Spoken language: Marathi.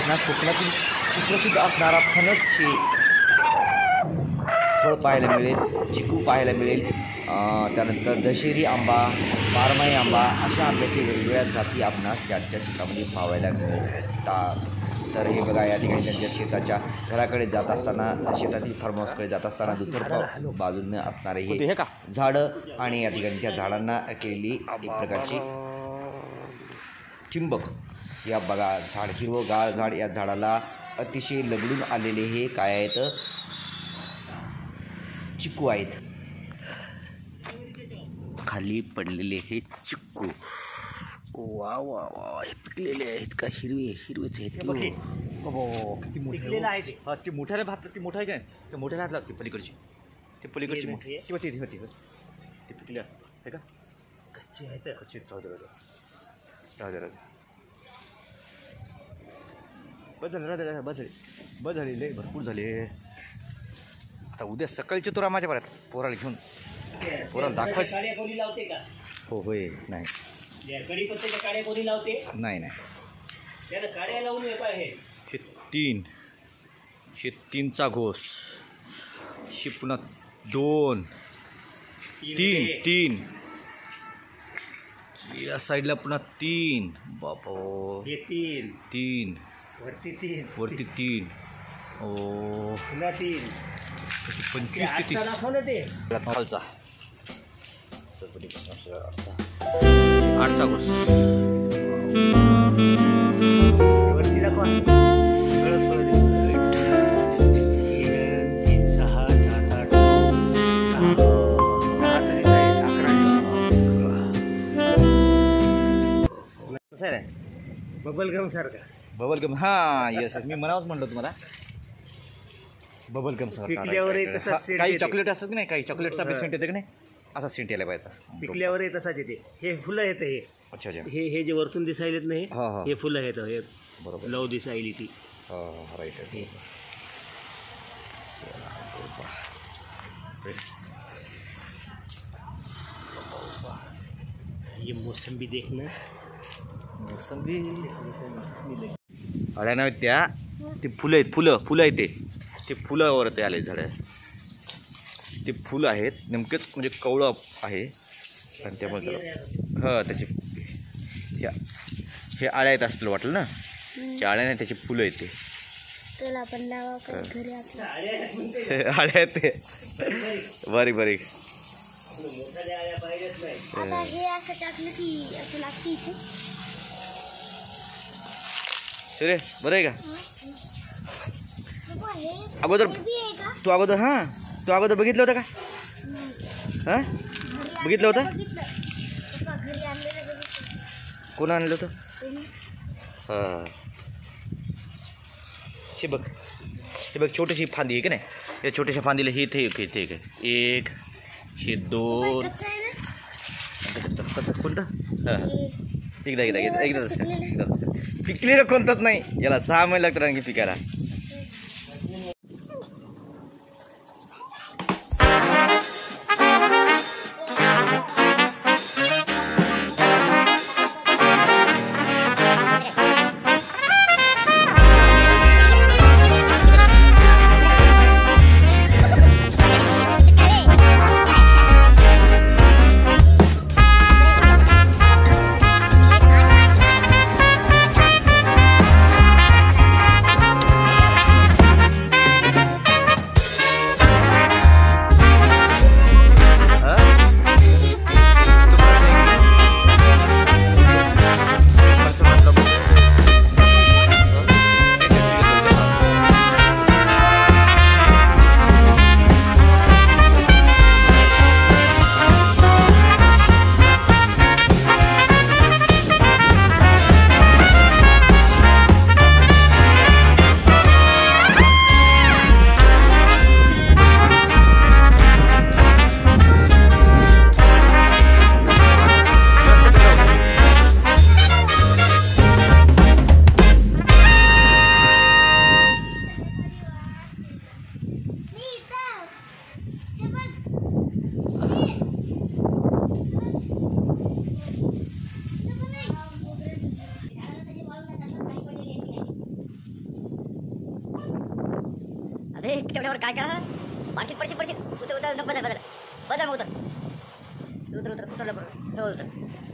आपणास कोकणातील सुप्रसिद्ध असणारा फणस हे फळ पाहायला मिळेल, चिकू पाहायला मिळेल, त्यानंतर दशेरी आंबा, बारमाही आंबा अशा आंब्याच्या वेगवेगळ्या जाती आपणास त्यांच्या शेतामध्ये पाहायला मिळतात. तर हे बघा, या ठिकाणी त्यांच्या शेताच्या घराकडे जात असताना, शेतातील फार्म हाऊसकडे जात असताना दुतर्फा बाजूने असणारे हे झाडं आणि या ठिकाणी त्या झाडांना केलेली एक प्रकारची ठिंबक. या बघा, झाड हिरवंगार झाड, या झाडाला अतिशय लगडून आलेले हे काय आहेत, चिकू आहेत. खाली पडलेले हे चिक्कू, वा वा वा, हे पिकलेले आहेत का? हिरवेच आहेत की. पिकलेलं आहे ते. हा, ती मोठ्याला भात, ती मोठा आहे काय, ते मोठ्याला हात लागते पलीकडची, ते पलीकडची मोठी होती ती पिकली असं आहे का? कच्ची आहे तर कच्ची. राहू दे बस झाले भरपूर झाले. आता उद्या सकाळची तुरा माझ्या परत पोराला घेऊन पोराला दाखवायचं. काड्या कोणी लावते का? हो होय. नाही कढीपत्त्याच्या काड्या कोणी लावते? नाही त्याला काड्या लावून येत आहे. हे तीनचा घोस, हे पुन्हा दोन, तीन या साईडला पुन्हा तीन. बापो, हे तीन वरती तीन. ओ, पुन्हा 3. 25 ते 30 खालचा 8चा घोस. वरती दाखवा. 3, 6, 7, 8, 10 तरी साहेब 11. कसं आहे बबलगम सारखा? बबलगम, हां येस, मी म्हणावंच म्हणलं तुम्हाला बबलगम पिकल्यावरही तसा सेंट काही येते. चॉकलेट असत की नाही, काही चॉकलेटचा बी सेंट येते की नाही, असा सेंट यायला पाहिजे. पिकल्यावरही तसाच येते. हे फुलं येतं. हे अच्छा हे जे वरतून दिसायलेत नाही, हे फुलं येतं. हे बरोबर, लव दिसायली ती. राईट. ये मोसंबी देख ना, मोसंबी अड्या नाही त्या, ते फुलं आहेत, फुलं आहेत ते फुलावर ते आले झाड, ते फुलं आहेत नेमकेच, म्हणजे कवळं आहे आणि त्यामुळे त्याचे हे आळ्या आहेत असलं वाटलं ना, त्या आळ्या नाही, त्याची फुलं आहेत ते. आळ्या आहेत ते. बरी आता हे असं टाकलं की असं लागते इथे. सुरे बरं आहे का? अगोदर तू अगोदर बघितलं होतं का? हां, बघितलं होतं. कोण आणलं होतं? हां, हे बघ छोटीशी फांदी आहे की नाही, या छोट्याशा फांदीला हे इथे एक, हे 2. कोणतं? हां, एकदा पिकलेलं कोणतंच नाही, याला 6 महिने लागतात आणखी पिकायला. अरे तेवढ्यावर काय करा पडशील उतर बदल मग उतर उतर उतर उतर